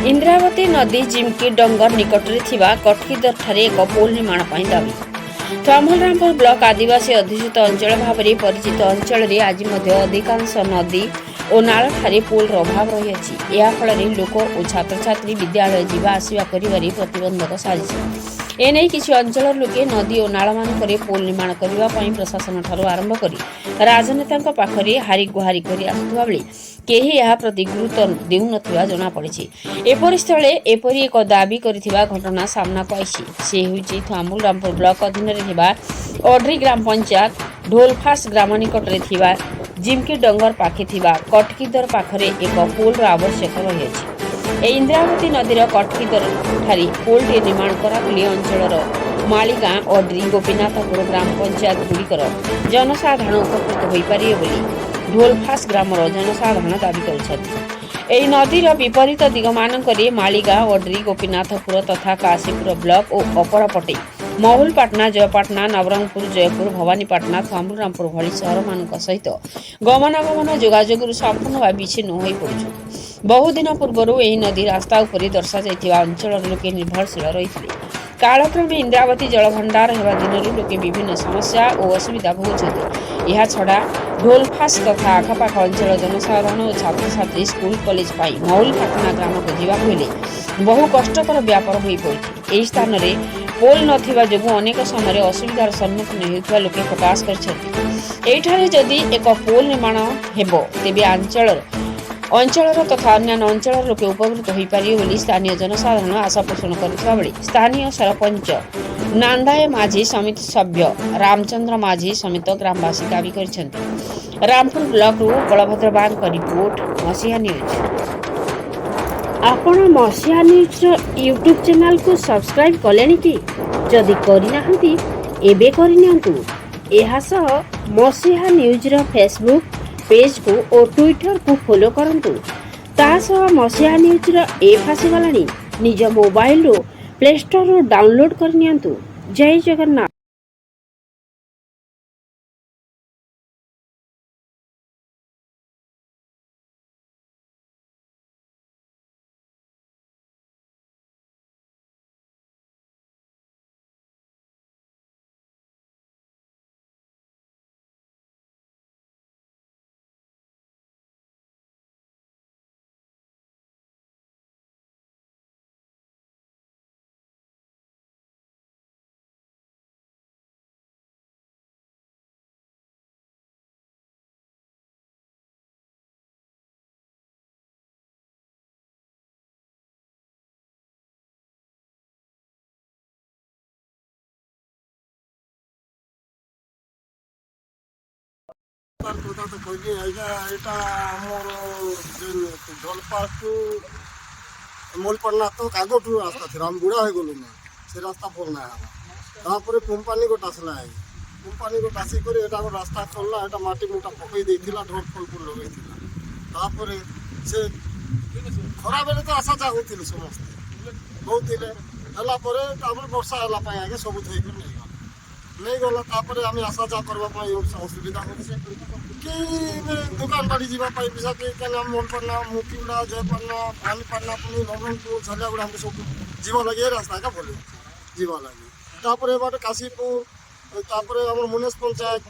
इंद्रावती नदी जिमकी डंगर निकट में कटकीदर ठारे एक पोल निर्माण दाबी। थमलरामपुर ब्लॉक आदिवासी अध्युषित अंचल भाव में परिचित अंचल में आज अधिकांश नदी और नाल ठारे पोलर अभाव रही। या फल लोक और छात्र छात्री विद्यालय जावा आसवा कर प्रतिबंधक साजिश। एने किसी अंचल लोके नदी और नाल मानक पोल निर्माण करने प्रशासन ठारू आरंभ कर राजनेता पाखरे हारी गुहारी कर आसुवा बेले केही यह प्रति गुरुत्व देउनथिबा जणा पड़िछि। एपरि स्थले एपरि एक दाबी करिथिबा घटना सामना पाइछि। से होछि थमलरामपुर ब्लॉक अधीन रे थिबा ओड्री ग्राम पंचायत ढोलफास ग्राम निकट रे थिबा जिमकी डंगर पाखे थिबा कटकीदर पाखरे एक पोलर आवश्यक रहिछि। इंद्रावती नदीर कटकीदर ठारी पोलटी निर्माण कराबोली अंचलर मालीगाँ ओड्री गोपीनाथपुर ग्राम पंचायत गुड़िकर जनसाधारण उपकृत हो पारे बोली ढोलफास ग्रामर जनसाधारण दाबी कर नदीर विपरीत दिग मानक मालीगाँ ओड्री गोपीनाथपुर तथा काशीपुर ब्लॉक और अपरपटे महुलपाटना जयपाटना नवरंगपुर जयपुर भवानीपाटना थमलरामपुर भली सहर मान सहित गमनागमन जोगाजोग संपूर्ण भाव विच्छिन्न हो पड़ुछ। बहुदिन पूर्व यह नदी रास्ता उपर दर्शा जाइथिबा अंचल लोके निर्भरशील रही। कालक्रमे इंद्रावती जलभंडार होगा दिन लोके विभिन्न समस्या और असुविधा भोगुछन्ति। यह छड़ा ढोलफास तथा आखपाख अंचल जनसाधारण और छात्र छात्री स्कूल कॉलेज पाई महुलपाटना ग्राम को जावाक हेले बहु कष्टकर व्यापार हो पड़ुछि। एही स्थान रे पोल नथिबा जोगु अनेक समय असुविधार सम्मुखीन हेउथिबा लोके प्रकाश करछन्ति। एठारे जदि एक पोल निर्माण हेबो तेबे अंचल तथा अन्य अंचल लोके उपकृत हो पारे बोली स्थानीय जनसाधारण आशा पोषण करथिबा बेले स्थानीय सरपंच नांदाय माझी समिति सभ्य रामचंद्र माझी समेत ग्रामवासी दाबी करछन्ति। रामपुर ब्लॉक रु बलभद्र बाग रिपोर्ट मसीहा न्यूज। आपण मसीहा न्यूज यूट्यूब चैनल को सब्सक्राइब कलेनि कि जदि करिनाहंती एबे करिनियंतु। एहा सह मसीहा न्यूज रो फेसबुक पेज को और ट्विटर को फॉलो करंतु। तासह मसीहा न्यूज रो ऐप आसीगलानी निज मोबाइल रो प्ले स्टोर रो डाउनलोड करनियंतु। जय जगन्नाथ। কথা তো কইলি আইগা এটা আমার ঢোলপাস টু মূলপাটনা তো কাগজটু রাস্তা ছিল। আমি বুড়া হয়ে গেল না, সে রাস্তা ফল না তারপরে কোম্পানি গোট আসলা কোম্পানি গোট আসি করে এটা রাস্তা করলা। এটা মাটি মোটা পকাই দিয়েছিলা, ঢোল ফল ফুল লগাইছিলা। তারপরে সে খরা বেলে তো আসা যা হয়েছিল সমস্ত বহুଥିଲେ ହେଲା ପରେ ତାପରେ ବର୍ଷା ହେଲା ପାଇଁ ଆଗେ ସବୁ ଥଇକି ନେଇଗଲା। ତାପରେ ଆମେ ଆସିବା ଯାହା କରିବା ପାଇଁ ଅସୁବିଧା ହେଉଛି କି ଦୋକାନ ବାଡ଼ି ଯିବା ପାଇଁ ପିସା କେନ୍ ମନପାଟନା ମୁକିଗୁଡ଼ା ଜୟପାଟନା ପାନିପାଟନା ପୁଣି ନବରଙ୍ଗପୁର ଝାଲିଆଗୁଡ଼ା ଆମକୁ ସବୁ ଯିବା ଲାଗି ଏ ରାସ୍ତା ଏକା ଭଲ ଯିବା ଲାଗି। ତାପରେ ଏବାଟେ କାଶୀପୁର, ତାପରେ ଆମର ମୁନେଶ ପଞ୍ଚାୟତ,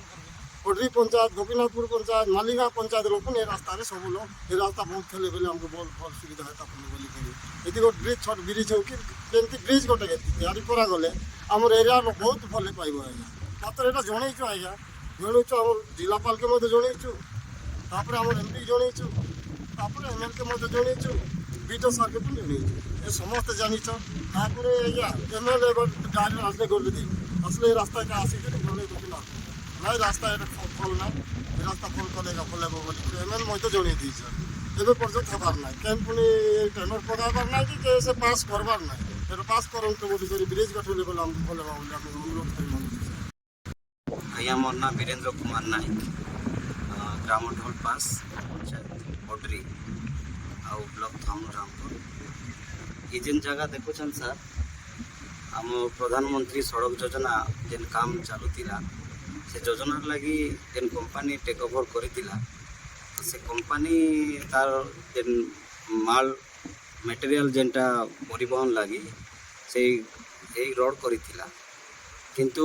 ଓଡ୍ରି ପଞ୍ଚାୟତ, ଗୋପୀନାଥପୁର ପଞ୍ଚାୟତ, ମାଲିଗାଁ ପଞ୍ଚାୟତ ଲୋକ ଏ ରାସ୍ତାରେ ସବୁ ଲୋକ ଏ ରାସ୍ତା ବହୁତ ଥିଲେ ବେଲେ ଆମକୁ ଭଲ ସୁବିଧା ହେତା ବୋଲିକରି ଏଠି ଗୋଟେ ବ୍ରିଜ୍ ଛୋଟ ବ୍ରିଜ୍ ହଉ କି ଯେମିତି ବ୍ରିଜ୍ ଗୋଟେ ତିଆରି କରାଗଲେ ଆମର ଏରିଆର ବହୁତ ଭଲ ପାଇବ ଆଜ୍ଞା। ମାତ୍ର ଏଇଟା ଜଣେଇଛୁ ଆଜ୍ଞା, ଜଣେଇଛୁ ଆମର ଜିଲ୍ଲାପାଳକେ ମଧ୍ୟ ଜଣେଇଛୁ, ତାପରେ ଆମର ଏମ୍ପି ଜଣେଇଛୁ, ତାପରେ ଏମ୍ଏଲ୍କେ ମଧ୍ୟ ଜଣେଇଛୁ, ବିଡିଓ ସାର୍କେ ବି ଜଣେଇଛୁ। ଏ ସମସ୍ତେ ଜାଣିଛ। ତାପରେ ଆଜ୍ଞା ଏମ୍ଏଲ୍ଏ ଗାଡ଼ିରେ ଆସିଲେ ଗଲେ ଦେଇ আসলে এই রাস্তাকে আসিকি জনে দেখি না নাই রাস্তা এটা ফল নাই, এই রাস্তা ফল কলে ফল হব বলি এমএল মধ্যে জনাই দিয়েছে। ଏବେ পর্যন্ত হবার নাই কেন পুনি টেন্ডর পকাবার নাই কি সে পাস করবার নাই। এটা পাস করন্তু বলি করে ব্রিজ গঠলে বলে আমি ফল হব বলি আমি অনুরোধ করি। ଆଜ୍ଞା ମୋର ନାଁ ବୀରେନ୍ଦ୍ର କୁମାର ନାୟକ, ଗ୍ରାମ ଢୋଲପାସ ପଞ୍ଚାୟତ ଓଡ୍ରି ଆଉ ବ୍ଲକ ଥମଲରାମପୁର। ଏ ଯେନ୍ ଜାଗା ଦେଖୁଛନ୍ ସାର୍, ଆମ ପ୍ରଧାନମନ୍ତ୍ରୀ ସଡ଼କ ଯୋଜନା ଯେନ୍ କାମ ଚାଲୁଥିଲା ସେ ଯୋଜନାର ଲାଗି ଯେନ୍ କମ୍ପାନୀ ଟେକ୍ ଓଭର କରିଥିଲା, ସେ କମ୍ପାନୀ ତାର ଯେନ୍ ମାଲ ମେଟେରିଆଲ ଯେନ୍ଟା ପରିବହନ ଲାଗି ସେଇ ଏଇ ରୋଡ଼ କରିଥିଲା। କିନ୍ତୁ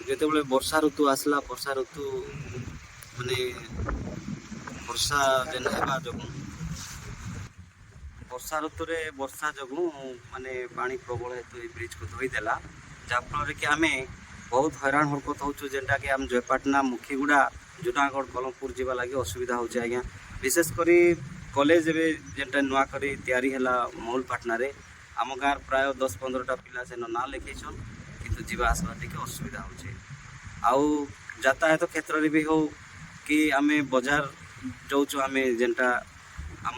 ଯେତେବେଳେ ବର୍ଷା ଋତୁ ଆସିଲା, ବର୍ଷା ଋତୁ ମାନେ ବର୍ଷା ଯେନ୍ ହେବା ଯୋଗୁଁ ବର୍ଷା ଋତୁରେ ବର୍ଷା ଯୋଗୁଁ ମାନେ ପାଣି ପ୍ରବଳ ହେତୁ ଏଇ ବ୍ରିଜ୍କୁ ଧୋଇଦେଲା, ଯାହାଫଳରେ କି ଆମେ ବହୁତ ହଇରାଣ ହରକତ ହେଉଛୁ, ଯେନ୍ଟାକି ଆମେ ଜୟପାଟନା, ମୁଖିଗୁଡ଼ା, ଜୁନାଗଡ଼, ବରହମପୁର ଯିବା ଲାଗି ଅସୁବିଧା ହେଉଛି ଆଜ୍ଞା। ବିଶେଷ କରି କଲେଜ ଏବେ ଯେନ୍ଟା ନୂଆ କରି ତିଆରି ହେଲା ମହୁଲପାଟନାରେ, ଆମ ଗାଁର ପ୍ରାୟ 10-15ଟା ପିଲା ସେନ ନାଁ ଲେଖେଇଛନ୍, କିନ୍ତୁ ଯିବା ଆସିବା ଟିକେ ଅସୁବିଧା ହେଉଛି। ଆଉ ଯାତାୟାତ କ୍ଷେତ୍ରରେ ବି ହଉ କି ଆମେ ବଜାର ଯାଉଛୁ, ଆମେ ଯେନ୍ଟା ଆମ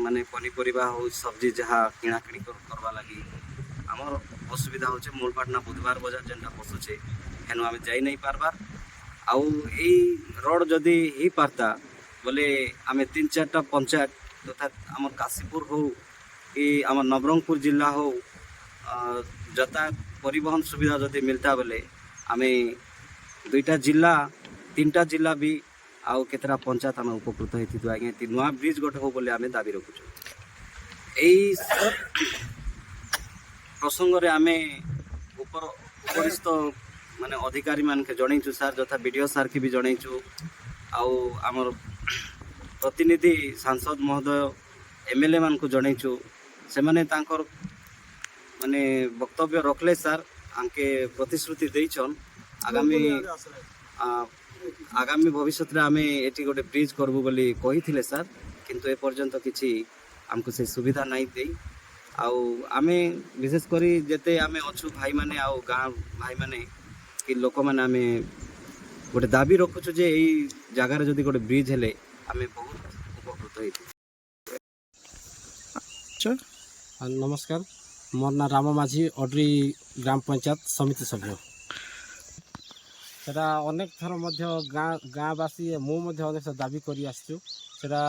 ମାନେ ପନିପରିବା ହଉ, ସବ୍ଜି ଯାହା କିଣାକିଣି କରବା ଲାଗି ଆମର ଅସୁବିଧା ହେଉଛି। ମହୁଲପାଟନା ବୁଧବାର ବଜାର ଯେନ୍ଟା ବସୁଛେ, ହେନୁ ଆମେ ଯାଇ ନାଇଁ ପାର୍ବାର୍। ଆଉ ଏଇ ରୋଡ଼ ଯଦି ହେଇପାରତା ବୋଲେ ଆମେ 3-4ଟା ପଞ୍ଚାୟତ ତଥା ଆମର କାଶୀପୁର ହଉ କି ଆମର ନବରଙ୍ଗପୁର ଜିଲ୍ଲା ହଉ, ଯାତାୟାତ ପରିବହନ ସୁବିଧା ଯଦି ମିଲତା ବୋଲେ ଆମେ 2ଟା ଜିଲ୍ଲା 3ଟା ଜିଲ୍ଲା ବି ଆଉ କେତେଟା ପଞ୍ଚାୟତ ଆମେ ଉପକୃତ ହେଇଥିଲୁ ଆଜ୍ଞା। ନୂଆ ବ୍ରିଜ୍ ଗୋଟେ ହଉ ବୋଲି ଆମେ ଦାବି ରଖୁଛୁ। ଏଇ ପ୍ରସଙ୍ଗରେ ଆମେ ଉପରିସ୍ଥ ମାନେ ଅଧିକାରୀମାନଙ୍କୁ ଜଣେଇଛୁ ସାର୍, ଯଥା ବିଡ଼ିଓ ସାର୍କି ବି ଜଣେଇଛୁ। ଆଉ ଆମର ପ୍ରତିନିଧି ସାଂସଦ ମହୋଦୟ MLA ମାନଙ୍କୁ ଜଣେଇଛୁ। ସେମାନେ ତାଙ୍କର ମାନେ ବକ୍ତବ୍ୟ ରଖିଲେ ସାର୍, ଆମ୍କେ ପ୍ରତିଶ୍ରୁତି ଦେଇଛନ୍ ଆଗାମୀ ଭବିଷ୍ୟତରେ ଆମେ ଏଠି ଗୋଟେ ବ୍ରିଜ୍ କରବୁ ବୋଲି କହିଥିଲେ ସାର୍, କିନ୍ତୁ ଏପର୍ଯ୍ୟନ୍ତ କିଛି ଆମକୁ ସେ ସୁବିଧା ନାଇଁ ଦେଇ। ଆଉ ଆମେ ବିଶେଷ କରି ଯେତେ ଆମେ ଅଛୁ ଭାଇମାନେ ଆଉ ଗାଁ ଭାଇମାନେ କି ଲୋକମାନେ, ଆମେ ଗୋଟେ ଦାବି ରଖୁଛୁ ଯେ ଏଇ ଜାଗାରେ ଯଦି ଗୋଟେ ବ୍ରିଜ୍ ହେଲେ ଆମେ ବହୁତ ଉପକୃତ ହେଇଥିବୁ। नमस्कार, मोर ना राम माझी, अड्री ग्राम पंचायत समिति सभ्य। सेटा अनेक थर मध्य गाँवासी मुझे अनेक दाबी करी आसचु। सेटा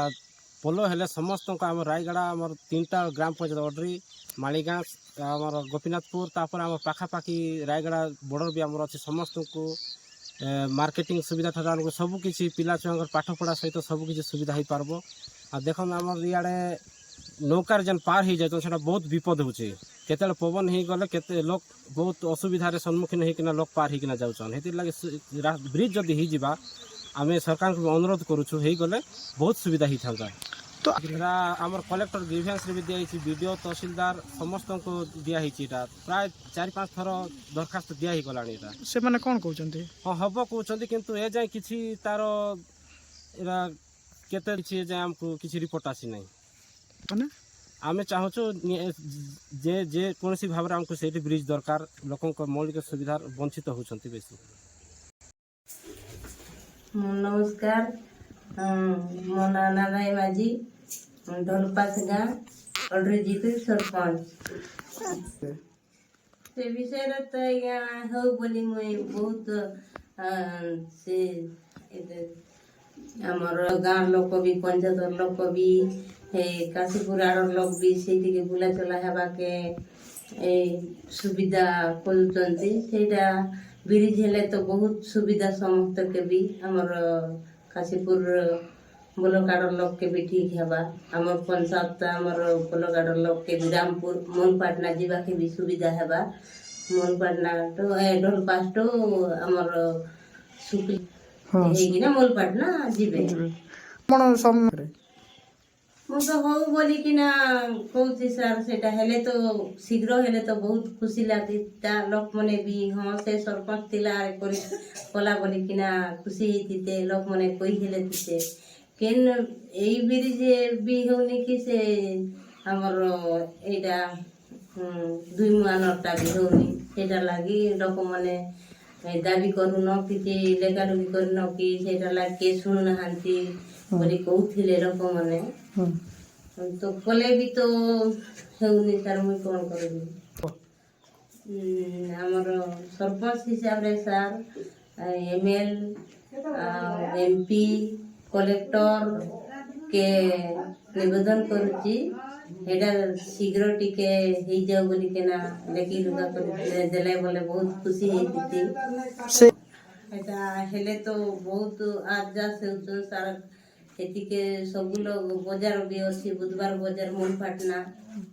पोलो हेले समस्त आम रायगड़ा आम 3टा ग्राम पंचायत अड्री, मालीगाँ, आम गोपीनाथपुर, तापर आम पाखापाखी रायगड़ा बॉर्डर भी आमर अच्छे, समस्त को मार्केटिंग सुविधा ठार सबकि पिला छुआ पाठपढ़ा सहित सबकि सुविधा हो पारब। आ देख आम इे नौकार जेन पार हो जाए से बहुत विपद होचे। केते पवन हो गले केते लोग बहुत असुविधार सम्मुखीन होना लोग पार होना जाऊन। से लगे ब्रिज जदि हो जावा आम सरकार को अनुरोध करुँ हो गले बहुत सुविधा ही था। तो आम कलेक्टर ग्रीभेन्स भी दिखाई, बीडीओ तहसीलदार समस्त को दिखाई, प्राय 4-5 थर दरखास्त दिगला से मैंने कौन कहते हाँ हम कहते किंतु ए जाए कि तार के जाए आमको किसी रिपोर्ट आसी ना। आम चाहूँ जे कौन भाव में आमको से ब्रिज दरकार, लोक मौलिक सुविधा वंचित होती बेसी। नमस्कार, मो ना नारायण माझी, ढोलपास गाँ अड्री जीपी सरपंच। से विषय तो यहाँ हो बोली मुई बहुत से आमर गाँव लोक भी पंचायत लोक भी काशीपुर आड़ लोक भी से बुला चला हेबाके सुविधा करा ब्रिज हेले तो बहुत सुविधा समस्त के भी आमर काशीपुर ब्लॉक लोक के भी ठीक है। आमर पंचायत आमर ब्लॉक लोक के भी रामपुर महुलपाटना जीवा के भी सुविधा है। महुलपाटना तो ढोलपास तो आमर सुखी ना महुलपाटना जीवे तो हो बोली कि ना कहती सर से तो शीघ्र हेले तो बहुत खुशी लगी लोक मैंने भी हाँ से सरपंच थिला कला बोली कि ना खुशी होती लोक मैंने कोई हेले थे केन यही ब्रिज भी होनी कि से आमर यहाँ 2 मुआ नटा भी होनी से लगी लोक मैंने दाबी करूँ कि लेखालुखी कर कि लगे किए शुणु ना बोली कहते लोक मैंने तो कले भी तो होनी सर मुई कौन कर आमर सरपंच हिसाब रे सर ML MP कलेक्टर के निवेदन करुच्ची एटा शीघ्र टिके हो जाओ बोली के ना लेखि लुगा कर देले बोले बहुत खुशी होती। एटा हेले तो बहुत आज जा से सर ଏତିକେ ସବୁ ଲୋକ ବଜାର ବି ଅଛି ବୁଧବାର ବଜାର ମୂଲପାଟନା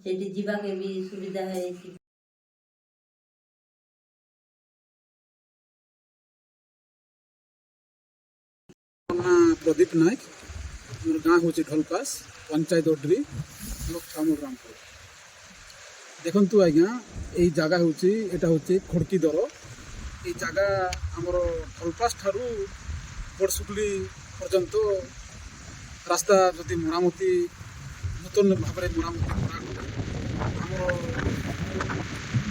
ସେଠି ଯିବାକେ ବି ସୁବିଧା ହେଇଛି। ना प्रदीप नायक मोर गाँ हूँ ढोलपास पंचायत ओड्री ब्लॉक थामुल रामपुर। देखु आज्ञा यही जगह हूँ यहाँ हूँ खड़कीदर ये जगह आमर ढोलपास ठारू बड़सुगली पर्यंत रास्ता जदि मरामती नूतन भाव में मरामती आमर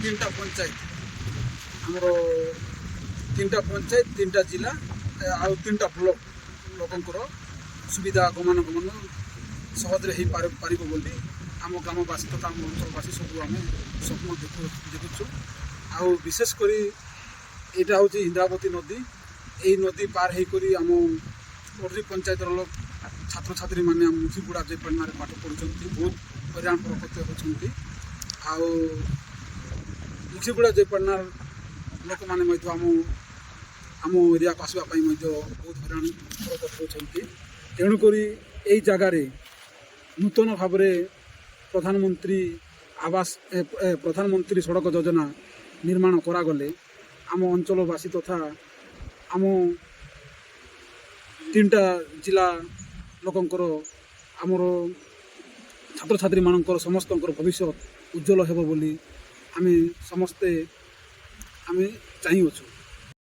3टा पंचायत आमर 3टा पंचायत 3टा जिला आ 3टा ब्लॉक लोकंर सुविधा गमनागमन सहजरे हो पार बोली आम ग्रामवासी तथा आम अंचलवासी सब आम स्वप्न देखुचु। आउ विशेषकर यहाँ हूँ इंद्रावती नदी यही नदी पार होकर आम ओड्री पंचायत लोक छात्र छात्री मैंने मुखीगुड़ा जयपाटना पाठ पढ़ुं बहुत हईराण प्रकट होती मुखीगुड़ा जयपाटना लोक मैंने आम एरिया को आसवाई बहुत हईराण प्रकट होती। तेणुक यही जगार नूतन भाव प्रधानमंत्री आवास प्रधानमंत्री सड़क योजना निर्माण करागले आम अंचलवासी तथा आम 3टा जिला लोकंकर आमर छात्र छात्री मानकर समस्त भविष्य उज्जवल हेब बोली आमे समस्ते आमे चाहिए।